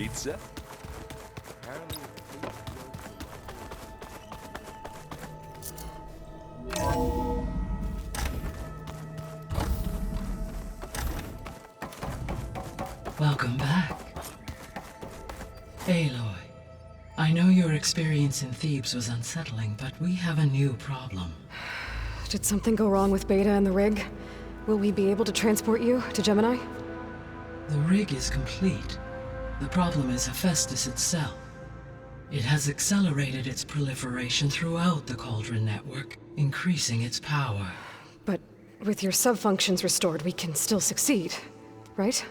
pizza? Welcome back. Aloy, I know your experience in Thebes was unsettling, but we have a new problem. Did something go wrong with Beta and the rig? Will we be able to transport you to Gemini? The rig is complete. The problem is Hephaestus itself. It has accelerated its proliferation throughout the Cauldron network, increasing its power. But with your sub-functions restored, we can still succeed, right?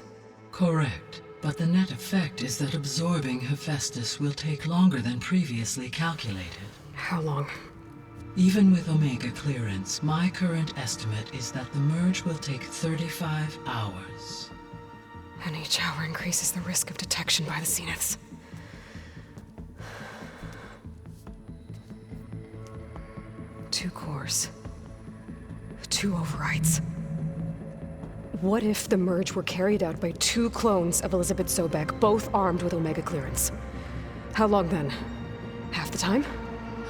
Correct, but the net effect is that absorbing Hephaestus will take longer than previously calculated. How long? Even with Omega clearance, my current estimate is that the merge will take 35 hours. And each hour increases the risk of detection by the Zeniths. Two cores. Two overrides. What if the merge were carried out by two clones of Elizabeth Sobek, both armed with Omega clearance? How long then? Half the time?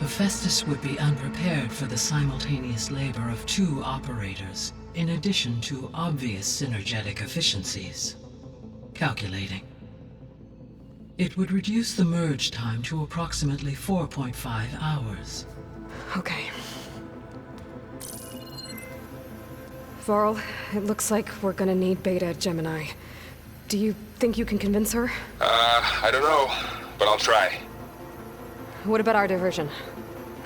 Hephaestus would be unprepared for the simultaneous labor of two operators, in addition to obvious synergetic efficiencies. Calculating. It would reduce the merge time to approximately 4.5 hours. Okay. Varl, it looks like we're gonna need Beta at Gemini. Do you think you can convince her? I don't know, but I'll try. What about our diversion?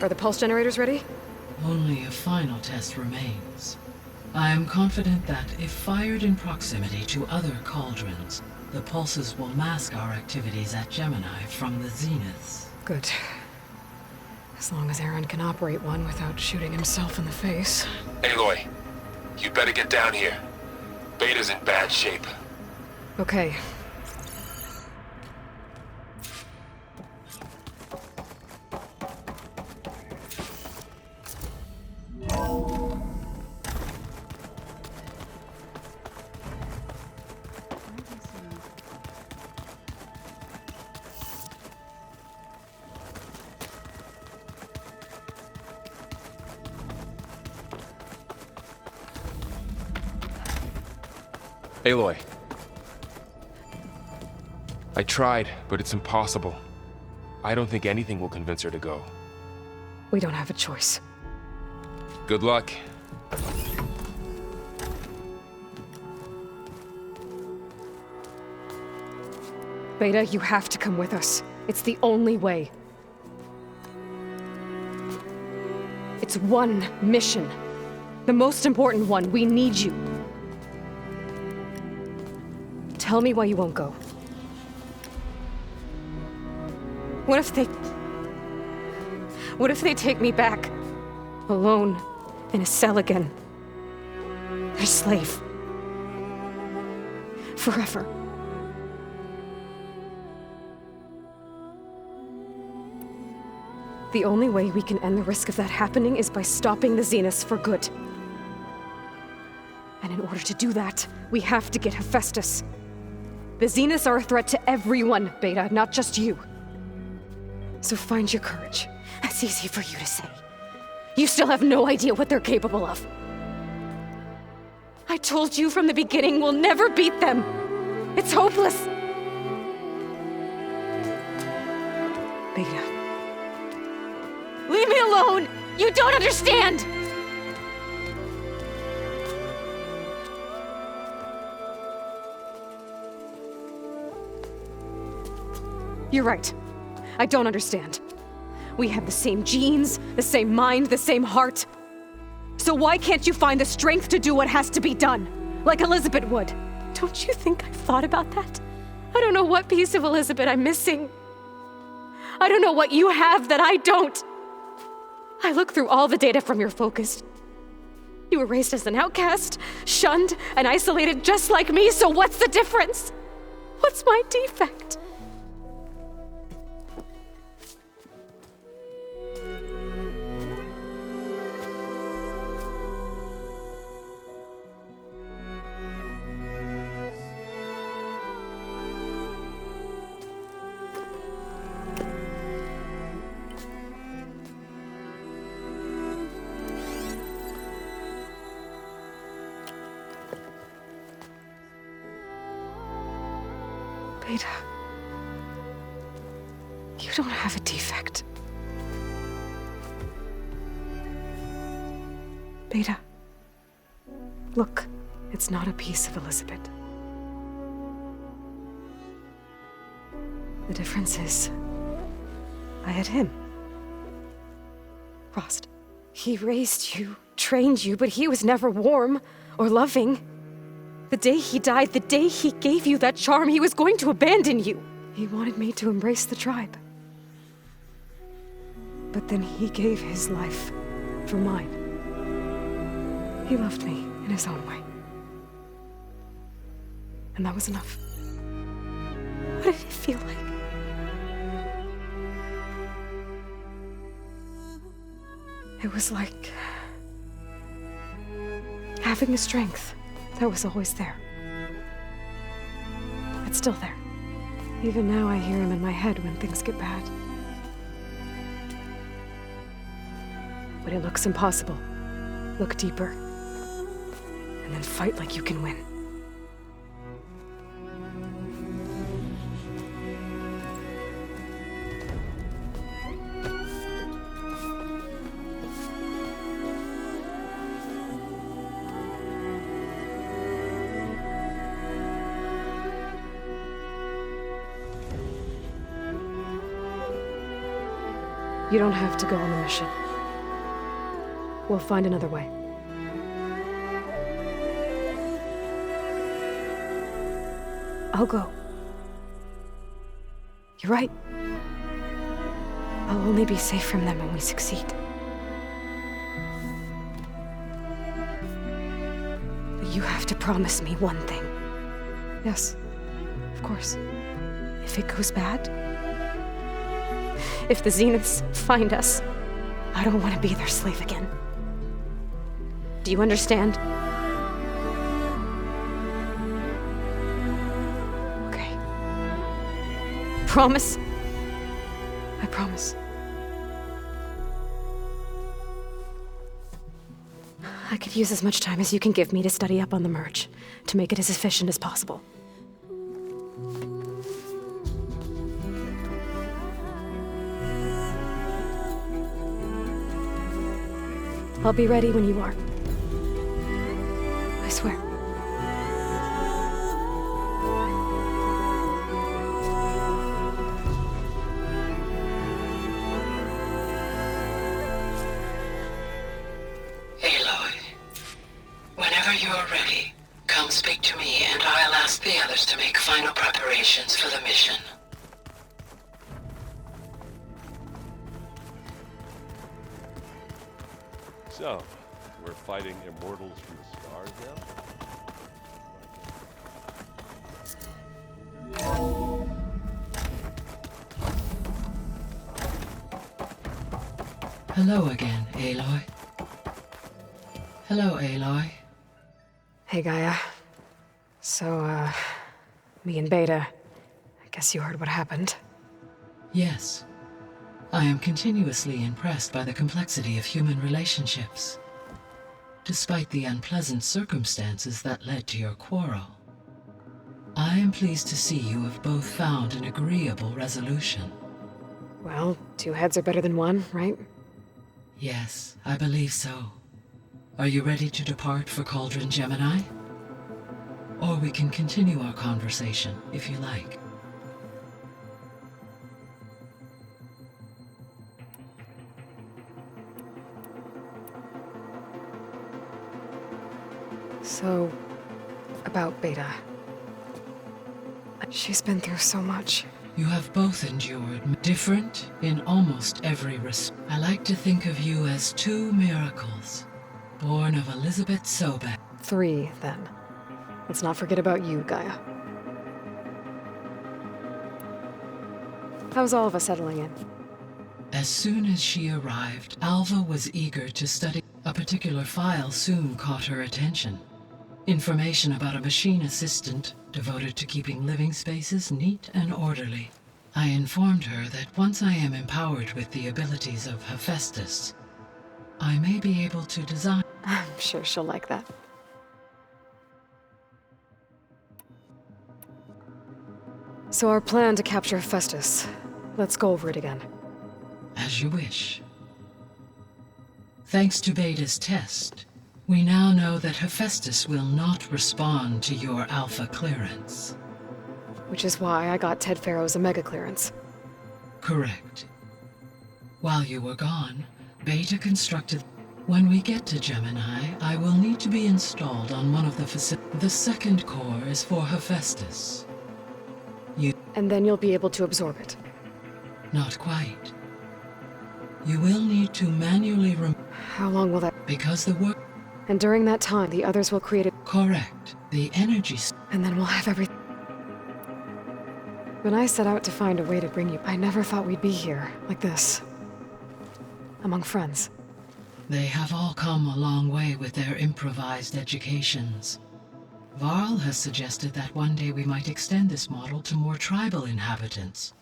Are the pulse generators ready? Only a final test remains. I am confident that if fired in proximity to other cauldrons, the pulses will mask our activities at Gemini from the Zeniths. Good. As long as Aaron can operate one without shooting himself in the face. Aloy, you better get down here. Beta's in bad shape. Okay. Aloy. I tried, but it's impossible. I don't think anything will convince her to go. We don't have a choice. Good luck. Beta, you have to come with us. It's the only way. It's one mission. The most important one. We need you. Tell me why you won't go. What if they take me back? Alone, in a cell again. Their slave. Forever. The only way we can end the risk of that happening is by stopping the Zeniths for good. And in order to do that, we have to get Hephaestus. The Zeniths are a threat to everyone, Beta, not just you. So find your courage. That's easy for you to say. You still have no idea what they're capable of. I told you from the beginning we'll never beat them. It's hopeless. Beta. Leave me alone! You don't understand! You're right. I don't understand. We have the same genes, the same mind, the same heart. So why can't you find the strength to do what has to be done? Like Elizabeth would. Don't you think I've thought about that? I don't know what piece of Elizabeth I'm missing. I don't know what you have that I don't. I look through all the data from your focus. You were raised as an outcast, shunned, and isolated just like me, so what's the difference? What's my defect? Beta. You don't have a defect. Beta. Look, it's not a piece of Elizabeth. The difference is, I had him. Rost. He raised you, trained you, but he was never warm or loving. The day he died, the day he gave you that charm, he was going to abandon you. He wanted me to embrace the tribe. But then he gave his life for mine. He loved me in his own way. And that was enough. What did it feel like? It was like having a strength that was always there. It's still there. Even now I hear him in my head when things get bad. When it looks impossible, look deeper. And then fight like you can win. You don't have to go on the mission. We'll find another way. I'll go. You're right. I'll only be safe from them when we succeed. But you have to promise me one thing. Yes, of course. If it goes bad, if the Zeniths find us, I don't want to be their slave again. Do you understand? Okay. Promise? I promise. I could use as much time as you can give me to study up on the merge, to make it as efficient as possible. I'll be ready when you are. I swear. Aloy, whenever you're ready, come speak to me and I'll ask the others to make final preparations for the mission. So, we're fighting immortals from the stars now? Hello again, Aloy. Hello, Aloy. Hey, Gaia. So, me and Beta, I guess you heard what happened. Yes. I am continuously impressed by the complexity of human relationships. Despite the unpleasant circumstances that led to your quarrel, I am pleased to see you have both found an agreeable resolution. Well, two heads are better than one, right? Yes, I believe so. Are you ready to depart for Cauldron Gemini? Or we can continue our conversation, if you like. So, about Beta. She's been through so much. You have both endured, different in almost every respect. I like to think of you as two miracles, born of Elizabeth Sobek. 3, then. Let's not forget about you, Gaia. How's all of us settling in? As soon as she arrived, Alva was eager to study. A particular file soon caught her attention. Information about a machine assistant devoted to keeping living spaces neat and orderly. I informed her that once I am empowered with the abilities of Hephaestus, I may be able to design. I'm sure she'll like that. So our plan to capture Hephaestus. Let's go over it again. As you wish. Thanks to Beta's test, we now know that Hephaestus will not respond to your Alpha clearance. Which is why I got Ted Pharaoh's Omega clearance. Correct. While you were gone, Beta constructed... When we get to Gemini, I will need to be installed on one of the facilities. The second core is for Hephaestus. And then you'll be able to absorb it. Not quite. You will need to manually How long will that... because the work... And during that time, the others will create it. Correct. The energy... And then we'll have everything. When I set out to find a way to bring you, I never thought we'd be here, like this. Among friends. They have all come a long way with their improvised educations. Varl has suggested that one day we might extend this model to more tribal inhabitants,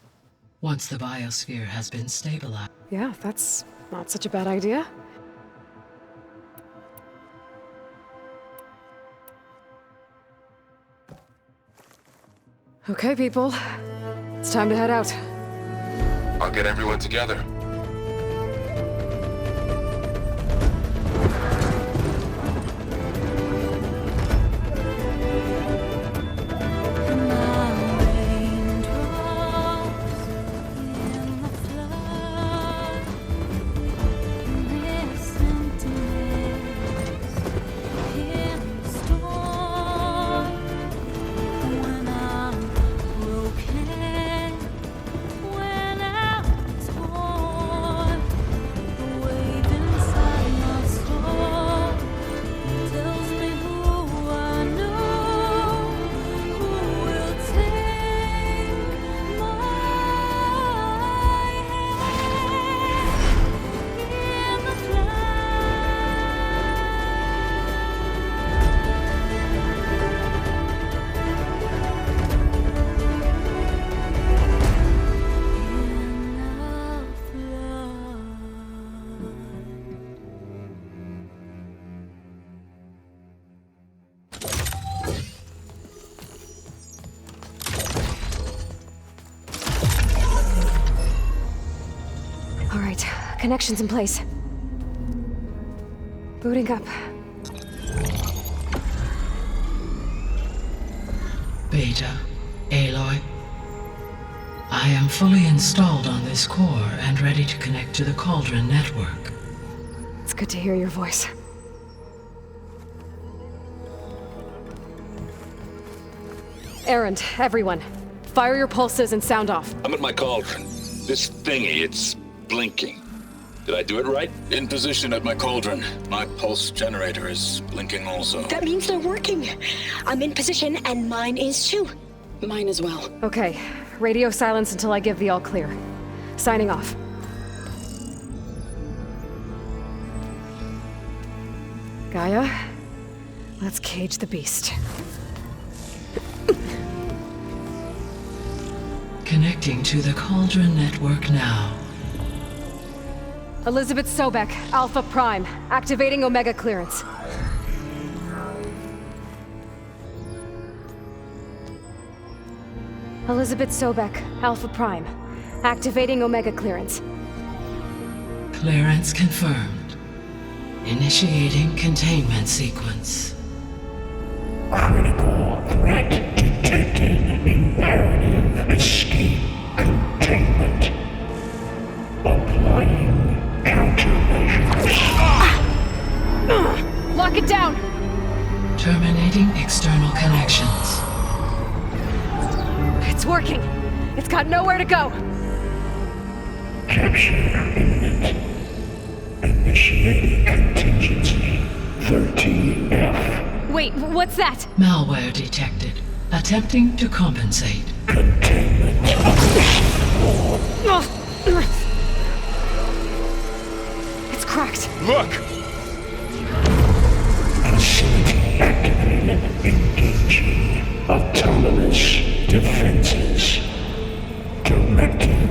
once the biosphere has been stabilized. Yeah, that's not such a bad idea. Okay, people. It's time to head out. I'll get everyone together. Connections in place. Booting up. Beta, Aloy. I am fully installed on this core and ready to connect to the Cauldron network. It's good to hear your voice. Erend, everyone. Fire your pulses and sound off. I'm at my cauldron. This thingy, it's blinking. Did I do it right? In position at my cauldron. My pulse generator is blinking also. That means they're working. I'm in position and mine is too. Mine as well. Okay. Radio silence until I give the all clear. Signing off. Gaia, let's cage the beast. Connecting to the Cauldron network now. Elizabeth Sobek, Alpha Prime, activating Omega clearance. Elizabeth Sobek, Alpha Prime, activating Omega clearance. Clearance confirmed. Initiating containment sequence. Critical threat detected. Imperative escape containment. Applying countermeasures. Lock it down! Terminating external connections. It's working! It's got nowhere to go! Capture imminent. Initiating contingency 13F. Wait, what's that? Malware detected. Attempting to compensate. Containment. It's cracked. Look! Facility activated. Engaging autonomous defenses. Directive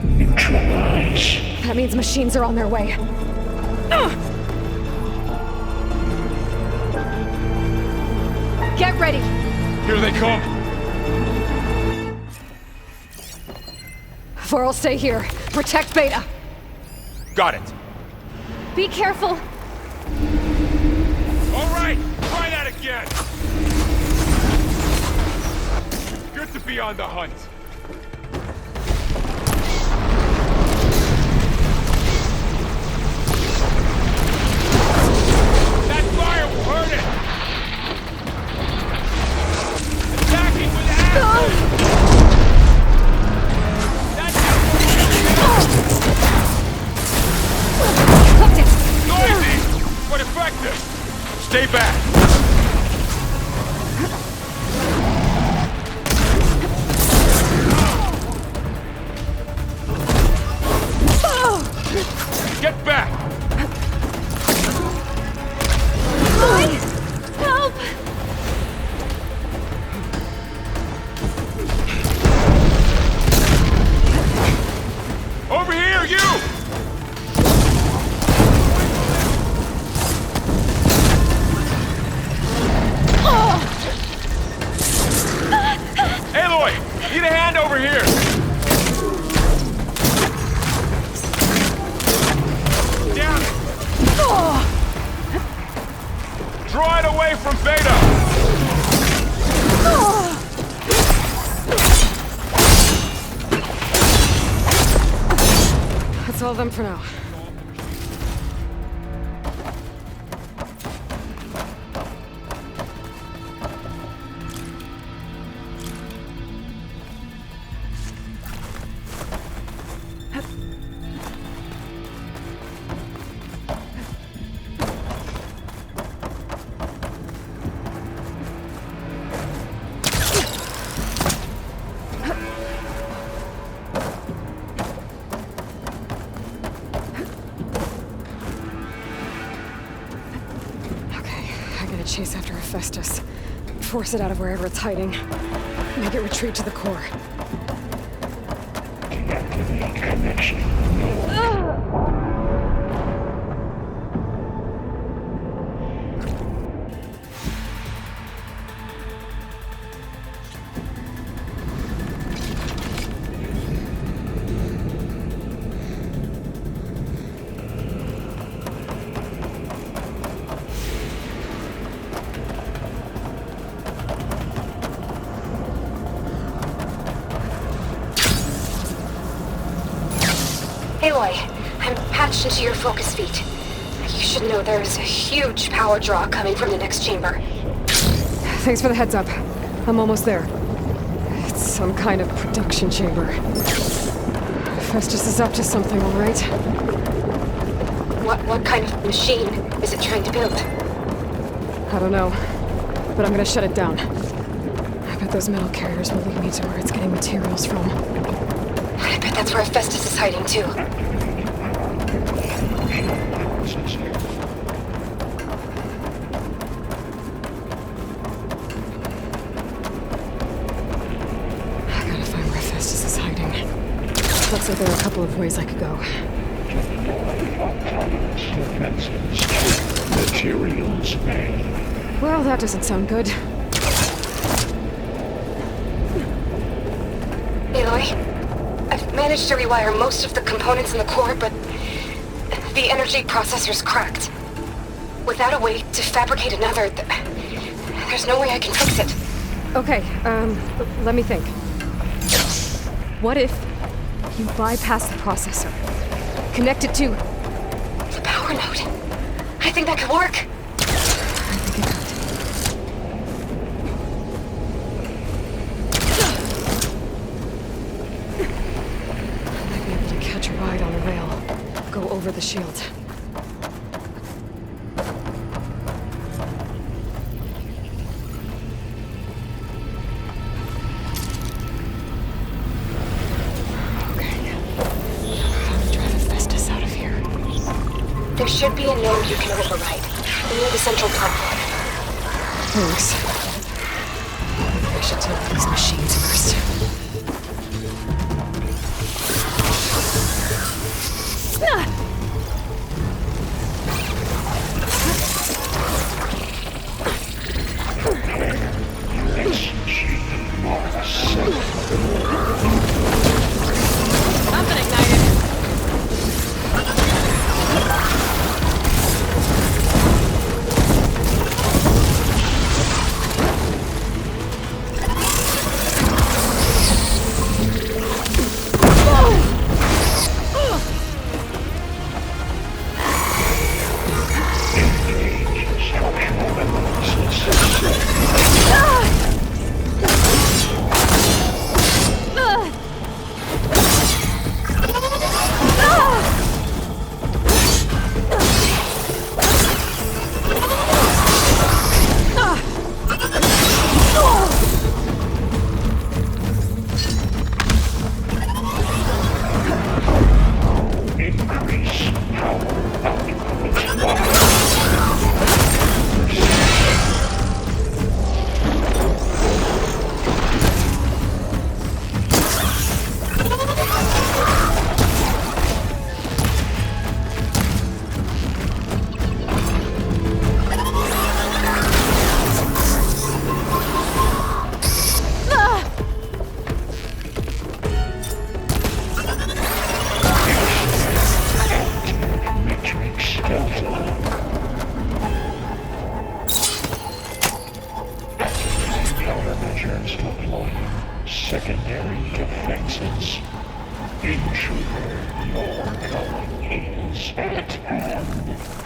neutralize. That means machines are on their way. Get ready! Here they come! Varl, stay here. Protect Beta. Got it. Be careful. All right, try that again. Good to be on the hunt. That fire will hurt it. Attacking with acid. Noisy, but effective. Stay back. Get back. Help! Over here, you! Aloy! Need a hand over here! Down it! Draw it away from Beta! That's all of them for now. Chase after Hephaestus. Force it out of wherever it's hiding. Make it retreat to the core. Deactivate connection. Aloy, I'm patched into your focus feed. You should know there is a huge power draw coming from the next chamber. Thanks for the heads up. I'm almost there. It's some kind of production chamber. Festus is up to something, all right? What kind of machine is it trying to build? I don't know, but I'm gonna shut it down. I bet those metal carriers will lead me to where it's getting materials from. I bet that's where Hephaestus is hiding too. I gotta find where Hephaestus is hiding. Looks like there are a couple of ways I could go. Defenses. Materials made. Well, that doesn't sound good. Aloy, I've managed to rewire most of the components in the core, but the energy processor's cracked. Without a way to fabricate another, there's no way I can fix it. Okay, let me think. What if you bypass the processor? Connect it to... The power node. I think that could work. I think it could. I might be able to catch a ride on the rail. Go over the shield. There should be a node you can override near the central platform. Thanks. I should deal with these machines first.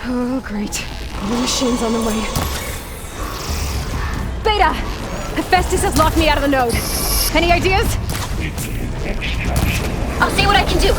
Oh, great. More machines on the way. Beta! Hephaestus has locked me out of the node. Any ideas? I'll see what I can do.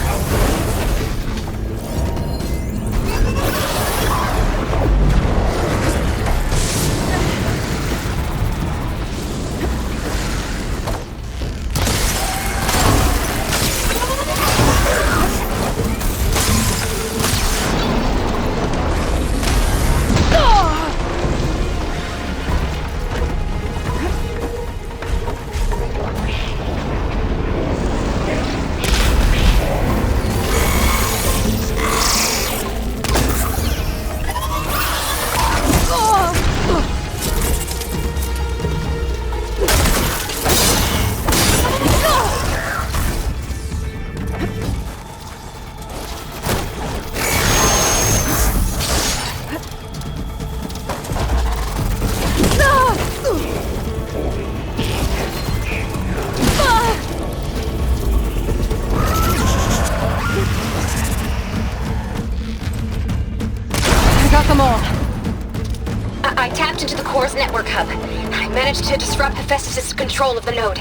I tapped into the core's network hub. I managed to disrupt Hephaestus' control of the node.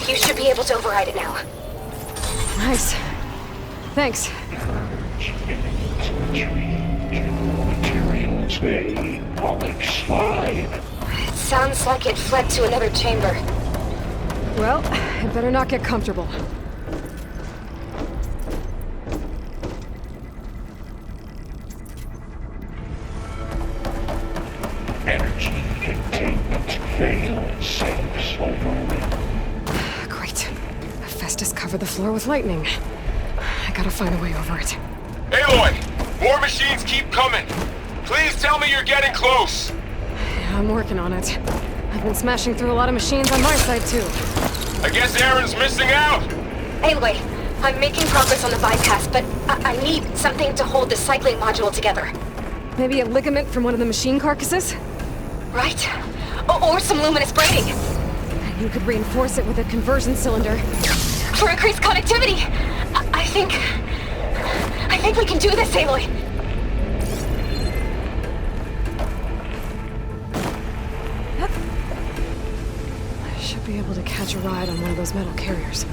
You should be able to override it now. Nice. Thanks. Materials may Pollux 5. It sounds like it fled to another chamber. Well, I better not get comfortable. Energy containment failed. Saves overrun. Great. Hephaestus covered the floor with lightning. I gotta find a way over it. Aloy! More machines keep coming! Please tell me you're getting close! Yeah, I'm working on it. I've been smashing through a lot of machines on my side, too. I guess Aaron's missing out! Anyway, I'm making progress on the bypass, but I need something to hold the cycling module together. Maybe a ligament from one of the machine carcasses? Right? Or some luminous braiding. You could reinforce it with a conversion cylinder. For increased connectivity! I think we can do this, Aloy! I should be able to catch a ride on one of those metal carriers.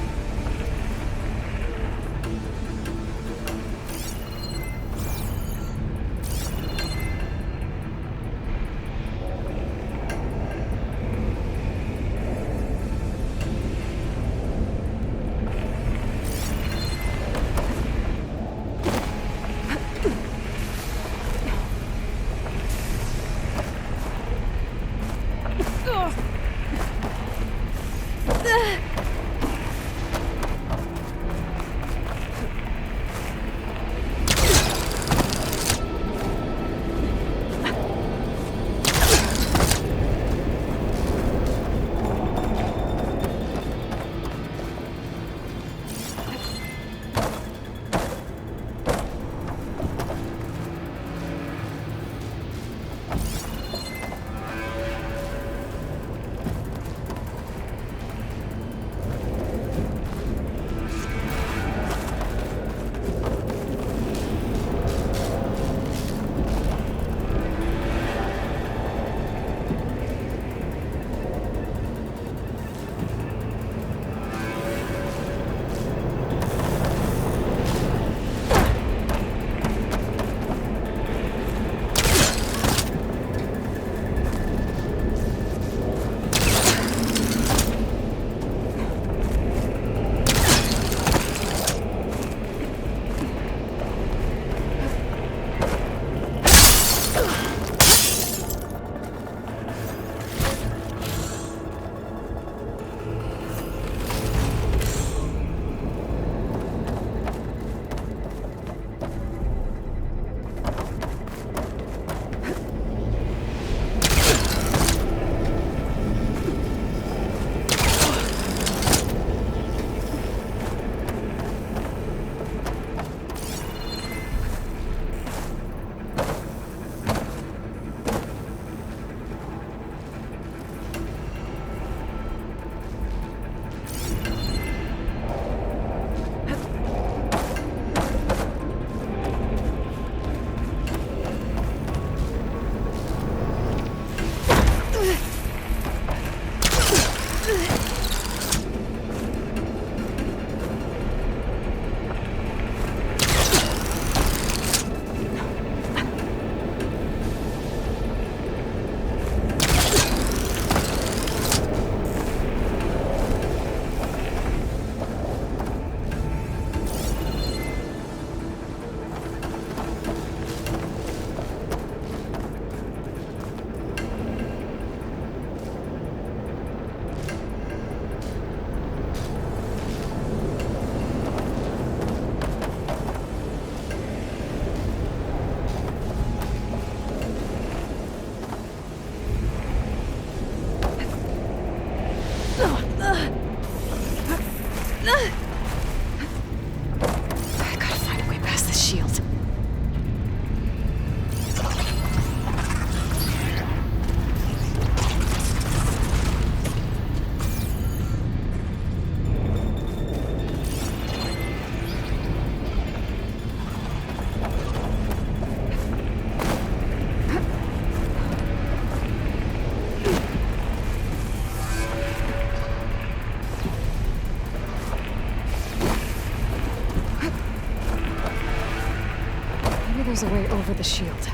There's a way over the shield.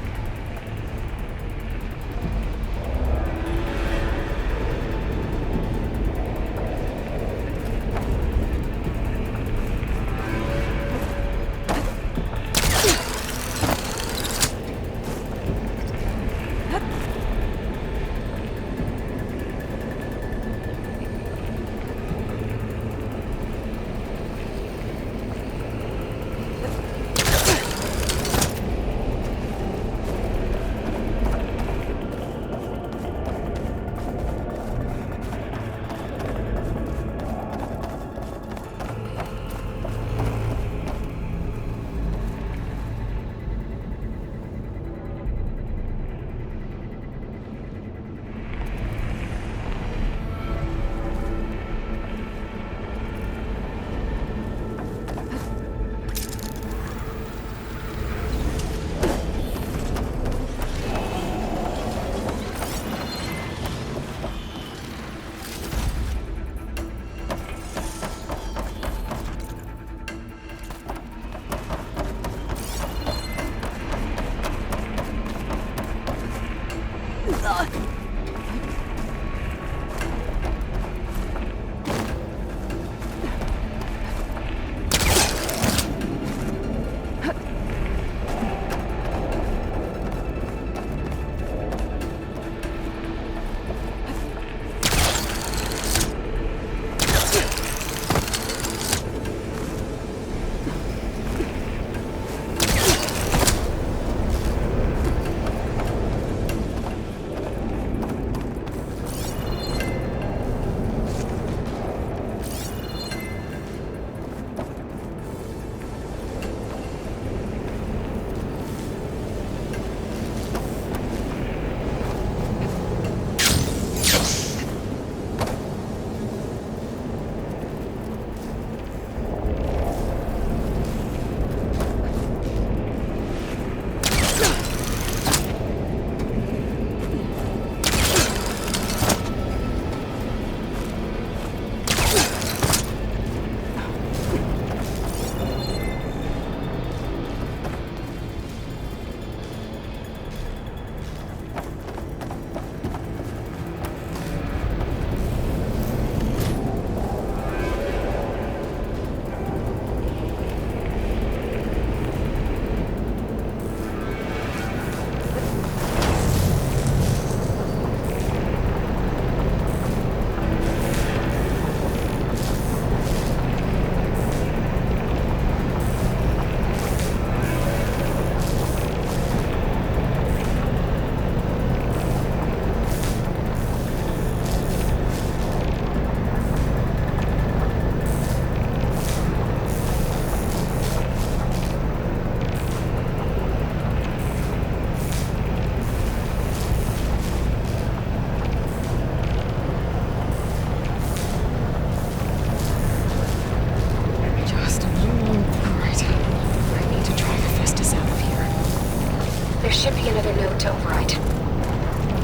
should be another node to override.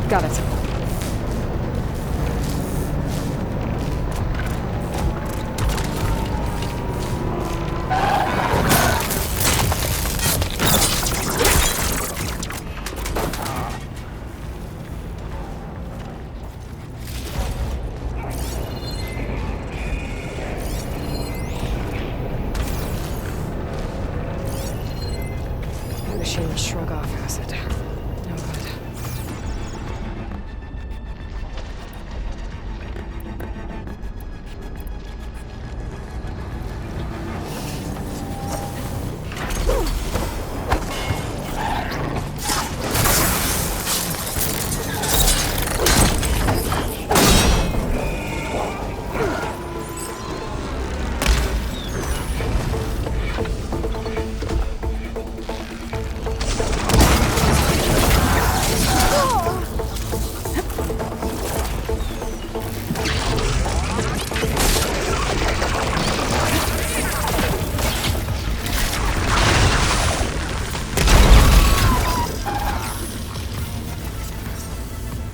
Got it. The machine will shrug off acid. No good.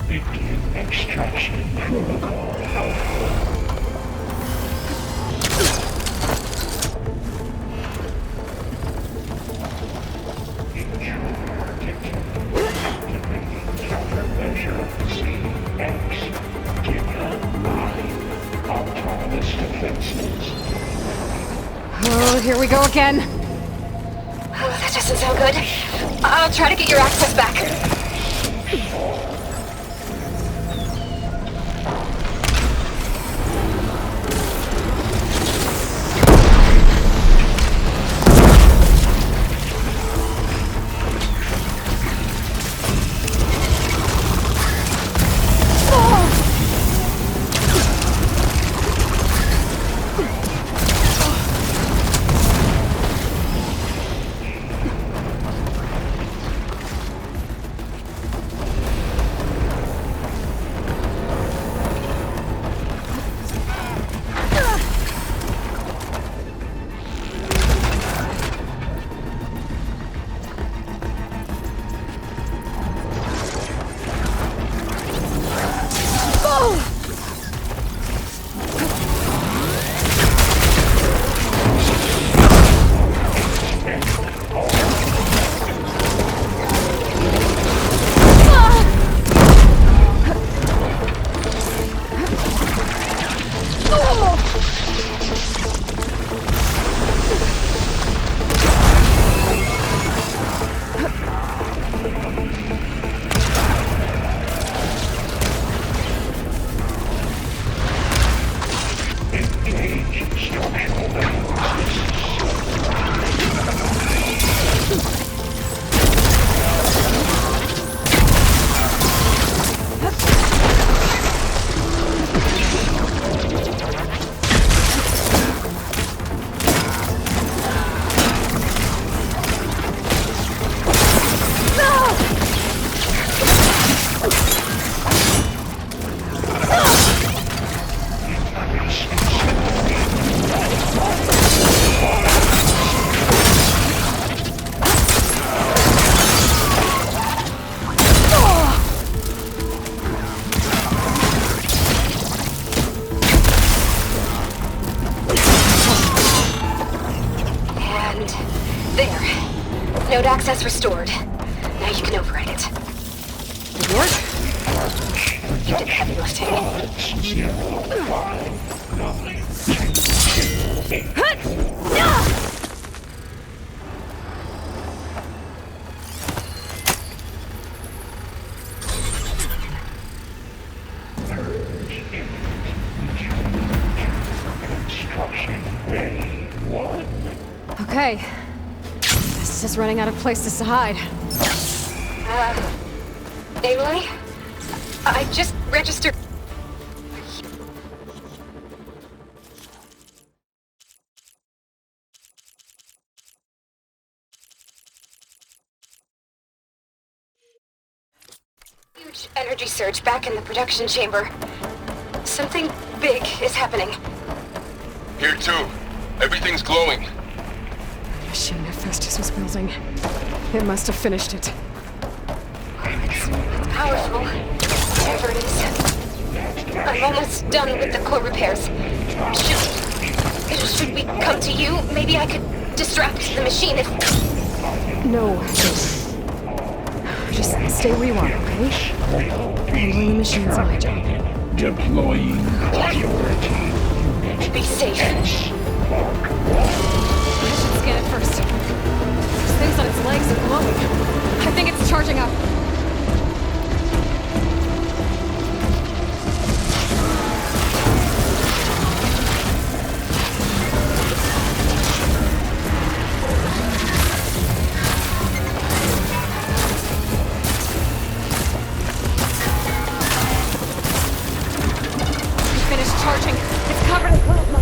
Begin extraction protocol Alpha. Enjoy. here we go again. Oh, that doesn't sound good. I'll try to get your access back. Node access restored. Now you can override it. What? You did heavy lifting. Okay. This is running out of places to hide. Aloy? I just registered... Huge energy surge back in the production chamber. Something big is happening. Here too. Everything's glowing. The machine Hephaestus was building. It must have finished it. It's powerful. Whatever it is. I'm almost done with the core repairs. Should we come to you? Maybe I could distract the machine if... No. Just stay where you are, okay? Handling the machine's my job. Deploying priority. Be safe. I should scan it first. This thing's on its legs and glowing. I think it's charging up. Finished charging. It's covered in plasma.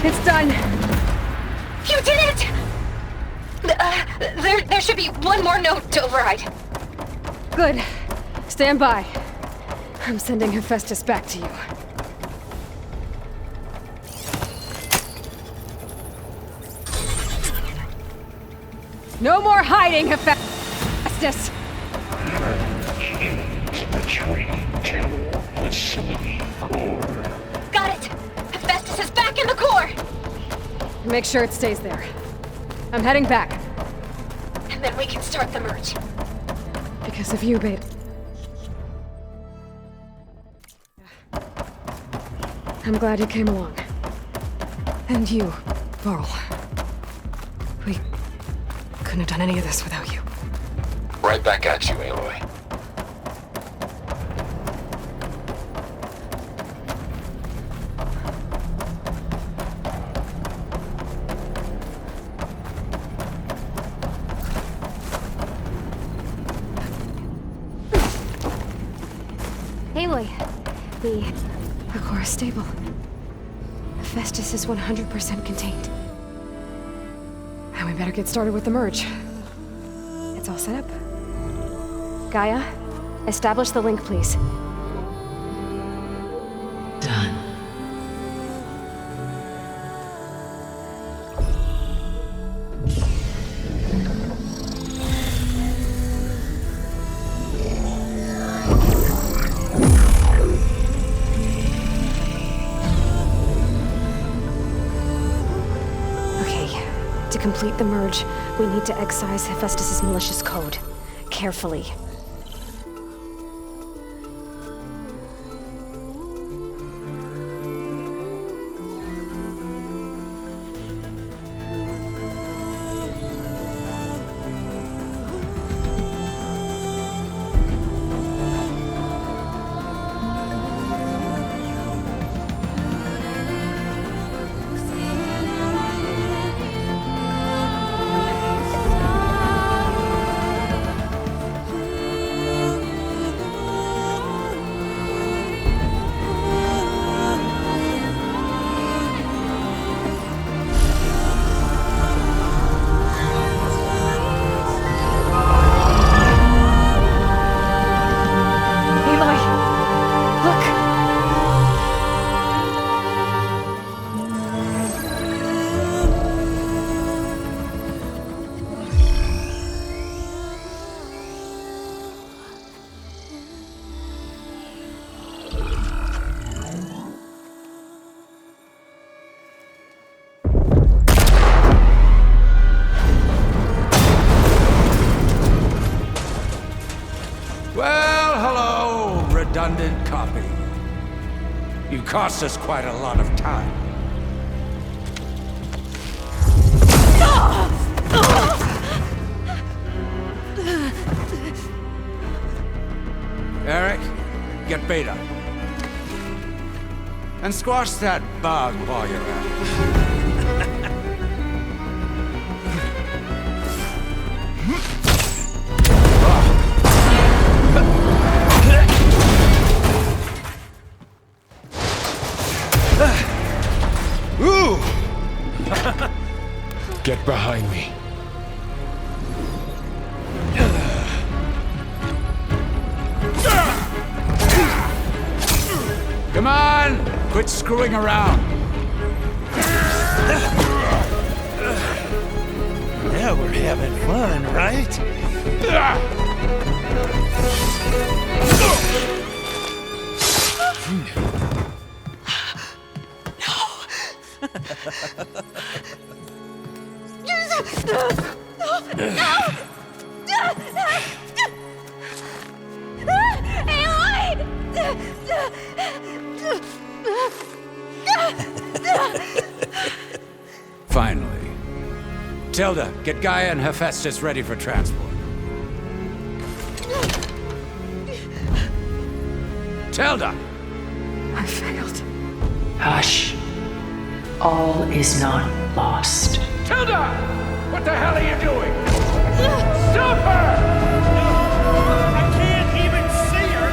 It's done. You did it! There should be one more note to override. Good. Stand by. I'm sending Hephaestus back to you. No more hiding, Hephaestus! The train to the city core. Got it! Hephaestus is back in the core! Make sure it stays there. I'm heading back. And then we can start the merge. Because of you, babe. I'm glad you came along. And you, Varl. We couldn't have done any of this without you. Right back at you, Aloy. Aloy, the core is stable. Hephaestus is 100% contained. And we better get started with the merge. It's all set up. Gaia, establish the link, please. Done. To complete the merge, we need to excise Hephaestus' malicious code. Carefully. Redundant copy. You cost us quite a lot of time. Eric, get Beta. And squash that bug while you're at it. Ooh! Get behind me. Come on! Quit screwing around. Now we're having fun, right? Finally. Tilda, get Gaia and Hephaestus ready for transport. Tilda! I failed. Hush. All is not lost. Tilda! What the hell are you doing? Stop her! I can't even see her!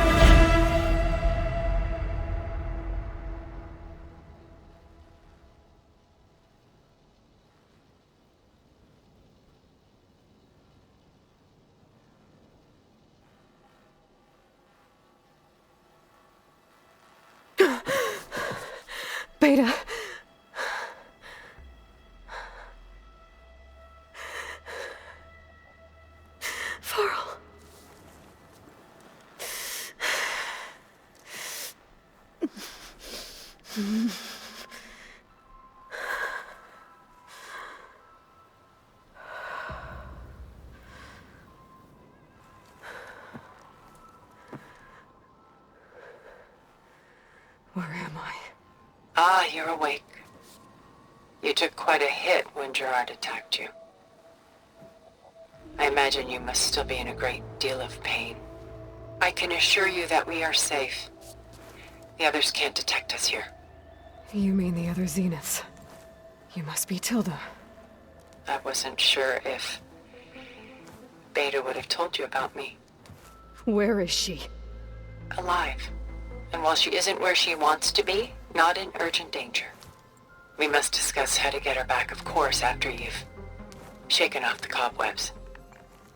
Beta. Varl. Where am I? Ah, you're awake. You took quite a hit when Gerard attacked you. I imagine you must still be in a great deal of pain. I can assure you that we are safe. The others can't detect us here. You mean the other Zeniths? You must be Tilda. I wasn't sure if Beta would have told you about me. Where is she? Alive. And while she isn't where she wants to be, not in urgent danger. We must discuss how to get her back, of course, after you've shaken off the cobwebs.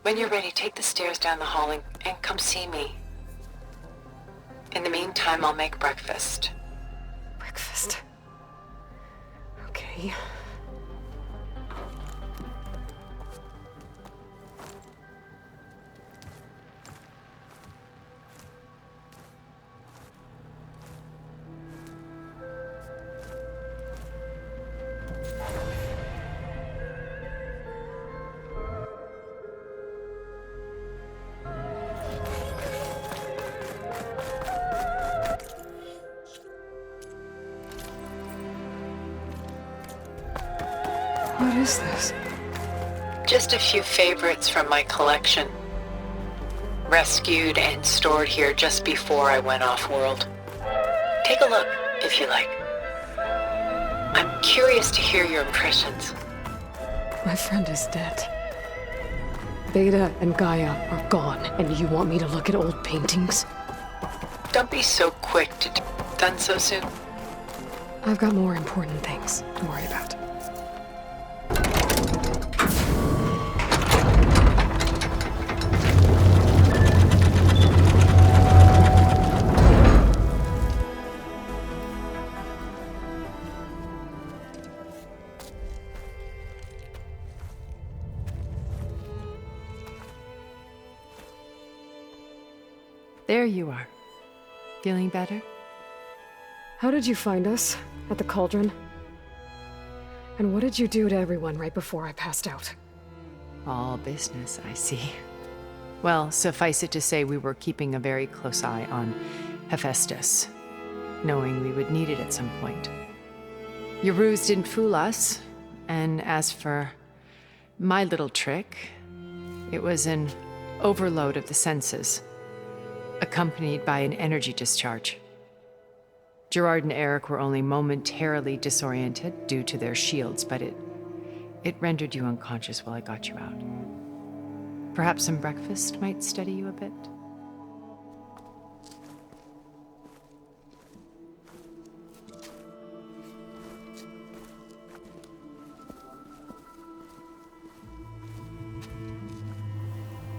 When you're ready, take the stairs down the hall and come see me. In the meantime, I'll make breakfast. Breakfast. Okay. What is this? Just a few favorites from my collection. Rescued and stored here just before I went off-world. Take a look, if you like. I'm curious to hear your impressions. My friend is dead. Beta and Gaia are gone, and you want me to look at old paintings? Don't be so quick to done so soon. I've got more important things to worry about. There you are. Feeling better? How did you find us? At the Cauldron? And what did you do to everyone right before I passed out? All business, I see. Well, suffice it to say we were keeping a very close eye on Hephaestus, knowing we would need it at some point. Your ruse didn't fool us, and as for my little trick, it was an overload of the senses, accompanied by an energy discharge. Gerard and Eric were only momentarily disoriented due to their shields, but it rendered you unconscious while I got you out. Perhaps some breakfast might steady you a bit?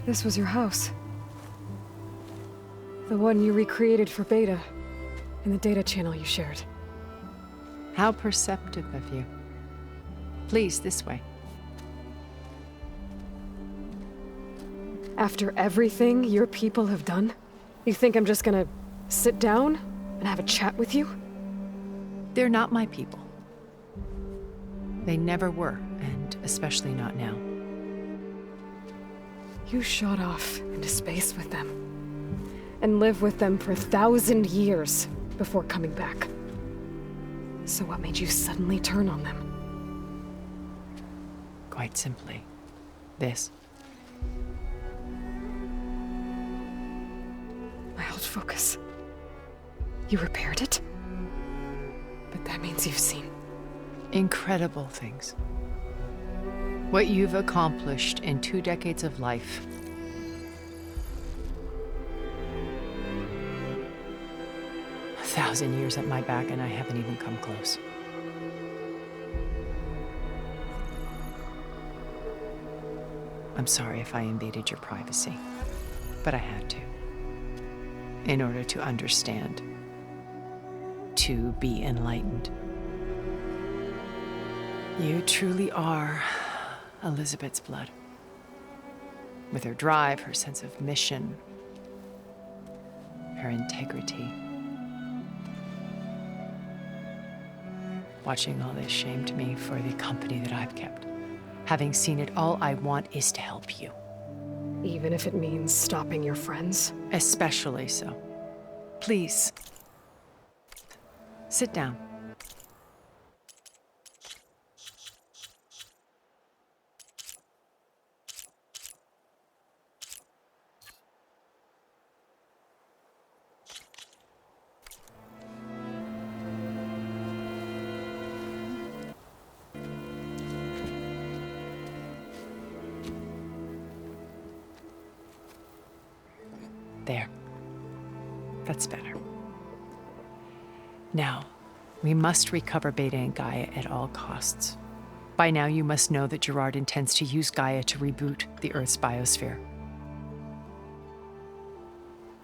This was your house. The one you recreated for Beta, in the data channel you shared. How perceptive of you. Please, this way. After everything your people have done, you think I'm just gonna sit down and have a chat with you? They're not my people. They never were, and especially not now. You shot off into space with them, and lived with them for 1,000 years before coming back. So what made you suddenly turn on them? Quite simply, this. My old focus. You repaired it? But that means you've seen incredible things. What you've accomplished in 2 decades of life. A 1,000 years at my back, and I haven't even come close. I'm sorry if I invaded your privacy, but I had to. In order to understand, to be enlightened. You truly are Elizabeth's blood. With her drive, her sense of mission, her integrity. Watching all this shamed me for the company that I've kept. Having seen it, all I want is to help you. Even if it means stopping your friends? Especially so. Please. Sit down. There. That's better. Now, we must recover Beta and Gaia at all costs. By now, you must know that Gerard intends to use Gaia to reboot the Earth's biosphere.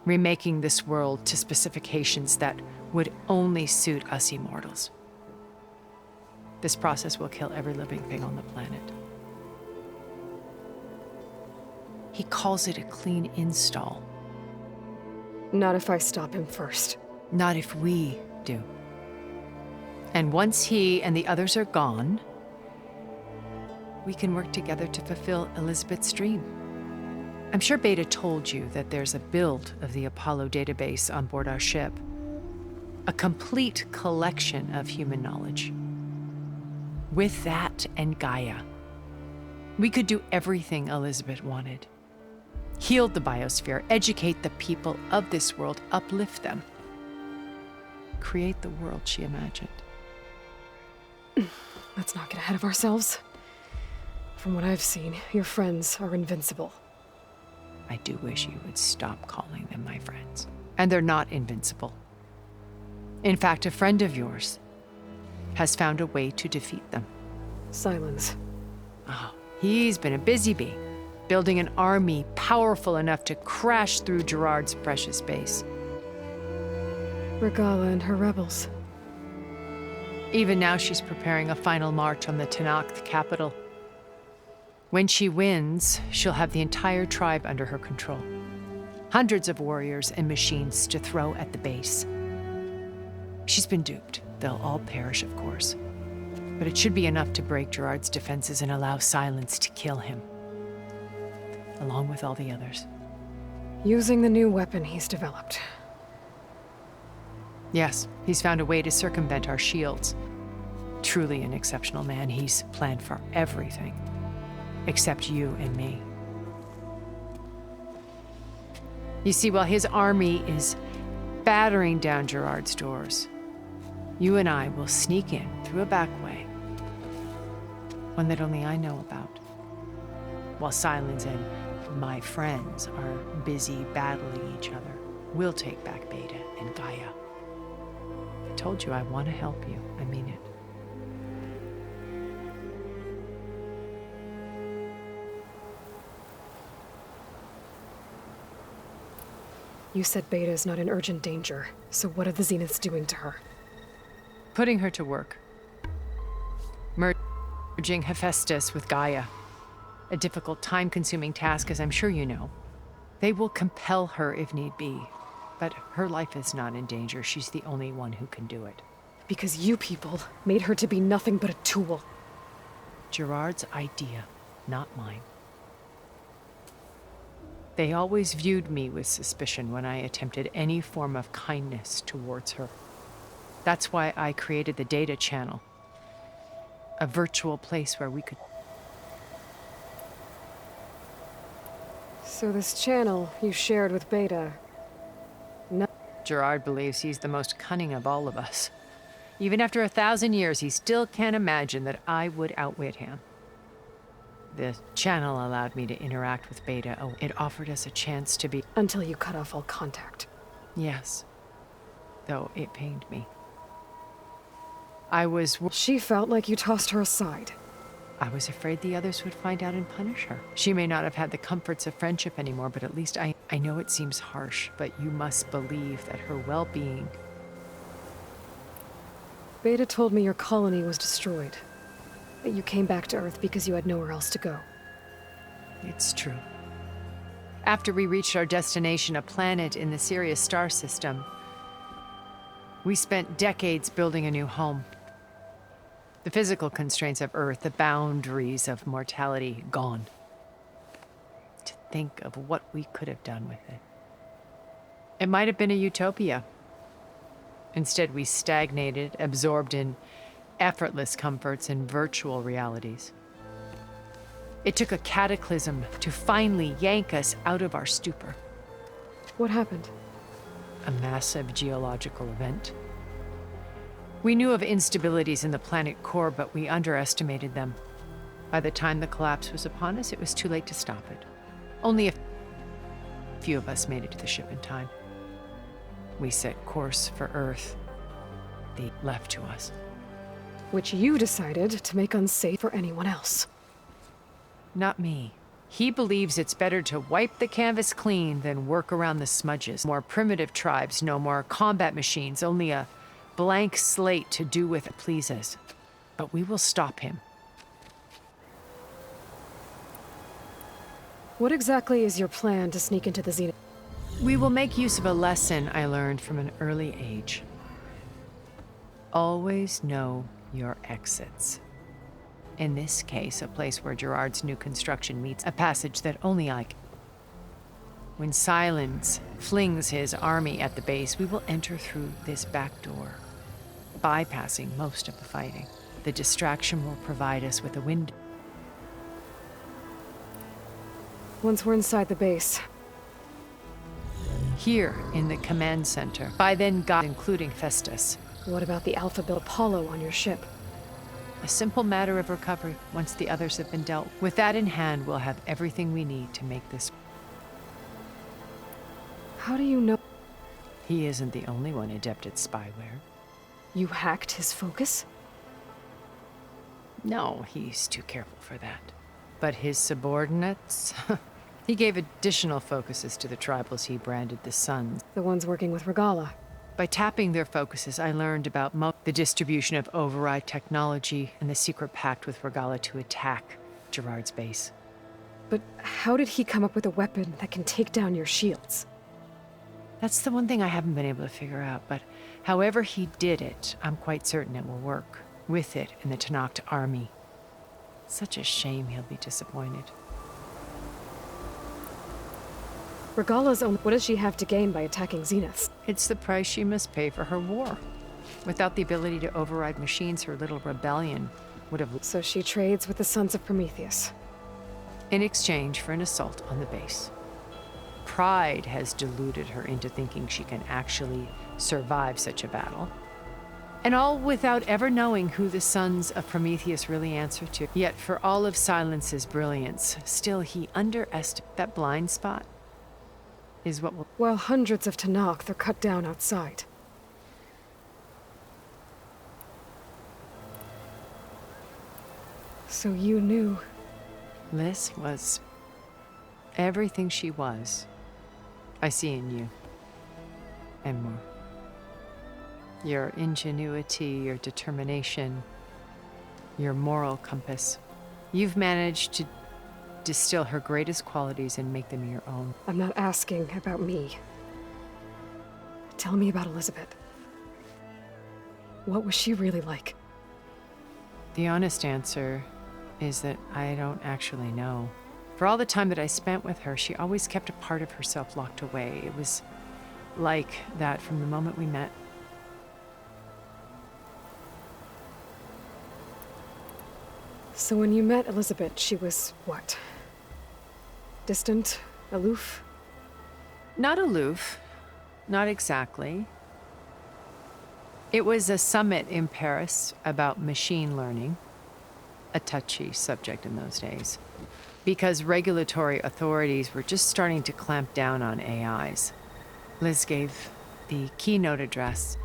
Remaking this world to specifications that would only suit us immortals. This process will kill every living thing on the planet. He calls it a clean install. Not if I stop him first. Not if we do. And once he and the others are gone, we can work together to fulfill Elizabeth's dream. I'm sure Beta told you that there's a build of the Apollo database on board our ship. A complete collection of human knowledge. With that and Gaia, we could do everything Elizabeth wanted. Heal the biosphere, educate the people of this world, uplift them. Create the world she imagined. Let's not get ahead of ourselves. From what I've seen, your friends are invincible. I do wish you would stop calling them my friends. And they're not invincible. In fact, a friend of yours has found a way to defeat them. Silence. Oh, he's been a busy bee, building an army powerful enough to crash through Gerard's precious base. Regalla and her rebels. Even now, she's preparing a final march on the Tenakth capital. When she wins, she'll have the entire tribe under her control. Hundreds of warriors and machines to throw at the base. She's been duped. They'll all perish, of course. But it should be enough to break Gerard's defenses and allow Silence to kill him. Along with all the others. Using the new weapon he's developed. Yes, he's found a way to circumvent our shields. Truly an exceptional man. He's planned for everything. Except you and me. You see, while his army is battering down Gerard's doors, you and I will sneak in through a back way. One that only I know about. While Silence and my friends are busy battling each other, we'll take back Beta and Gaia. I told you I want to help you. I mean it. You said Beta is not in urgent danger, so what are the Zeniths doing to her? Putting her to work. Merging Hephaestus with Gaia. A difficult, time-consuming task, as I'm sure you know. They will compel her if need be, but her life is not in danger. She's the only one who can do it. Because you people made her to be nothing but a tool. Gerard's idea, not mine. They always viewed me with suspicion when I attempted any form of kindness towards her. That's why I created the data channel. A virtual place where we could... So this channel you shared with Beta... No. Gerard believes he's the most cunning of all of us. Even after 1,000 years, he still can't imagine that I would outwit him. The channel allowed me to interact with Beta. Oh, it offered us a chance to be... Until you cut off all contact. Yes. Though it pained me. I was... She felt like you tossed her aside. I was afraid the others would find out and punish her. She may not have had the comforts of friendship anymore, but at least I know it seems harsh, but you must believe that her well-being... Beta told me your colony was destroyed. that you came back to Earth because you had nowhere else to go. It's true. After we reached our destination, a planet in the Sirius star system, we spent decades building a new home. The physical constraints of Earth, the boundaries of mortality, gone. To think of what we could have done with it. It might have been a utopia. Instead, we stagnated, absorbed in effortless comforts and virtual realities. It took a cataclysm to finally yank us out of our stupor. What happened? A massive geological event. We knew of instabilities in the planet core, but we underestimated them. By the time the collapse was upon us, it was too late to stop it. Only a few of us made it to the ship in time. We set course for Earth. They left to us. Which you decided to make unsafe for anyone else. Not me. He believes it's better to wipe the canvas clean than work around the smudges. More primitive tribes, no more combat machines, only a blank slate to do with it pleases. But we will stop him. What exactly is your plan to sneak into the Zenith? We will make use of a lesson I learned from an early age. Always know your exits. In this case, a place where Gerard's new construction meets a passage that only I can. When Silence flings his army at the base, we will enter through this back door, bypassing most of the fighting. The distraction will provide us with a window. Once we're inside the base. Here in the command center, by then God, including Festus. What about the Alpha Build Apollo on your ship? A simple matter of recovery once the others have been dealt. With that in hand, we'll have everything we need to make this. How do you know? He isn't the only one adept at spyware. You hacked his focus? No, he's too careful for that. But his subordinates? He gave additional focuses to the tribals he branded the Sons. The ones working with Regalla. By tapping their focuses, I learned about the distribution of override technology and the secret pact with Regalla to attack Gerard's base. But how did he come up with a weapon that can take down your shields? That's the one thing I haven't been able to figure out, but however he did it, I'm quite certain it will work. With it in the Tenakth army. Such a shame he'll be disappointed. Regalla's own. What does she have to gain by attacking Zeniths? It's the price she must pay for her war. Without the ability to override machines, her little rebellion would have... So she trades with the Sons of Prometheus. In exchange for an assault on the base. Pride has deluded her into thinking she can actually survive such a battle. And all without ever knowing who the Sons of Prometheus really answer to. Yet for all of Silence's brilliance, still he underestimates that blind spot. Is what will... While hundreds of Tenakth are cut down outside. So you knew... Liz was everything she was. I see in you. And more. Your ingenuity, your determination, your moral compass. You've managed to distill her greatest qualities and make them your own. I'm not asking about me. Tell me about Elizabeth. What was she really like? The honest answer is that I don't actually know. For all the time that I spent with her, she always kept a part of herself locked away. It was like that from the moment we met. So when you met Elizabeth, she was what? Distant? Aloof? Not aloof. Not exactly. It was a summit in Paris about machine learning. A touchy subject in those days. Because regulatory authorities were just starting to clamp down on AIs. Liz gave the keynote address,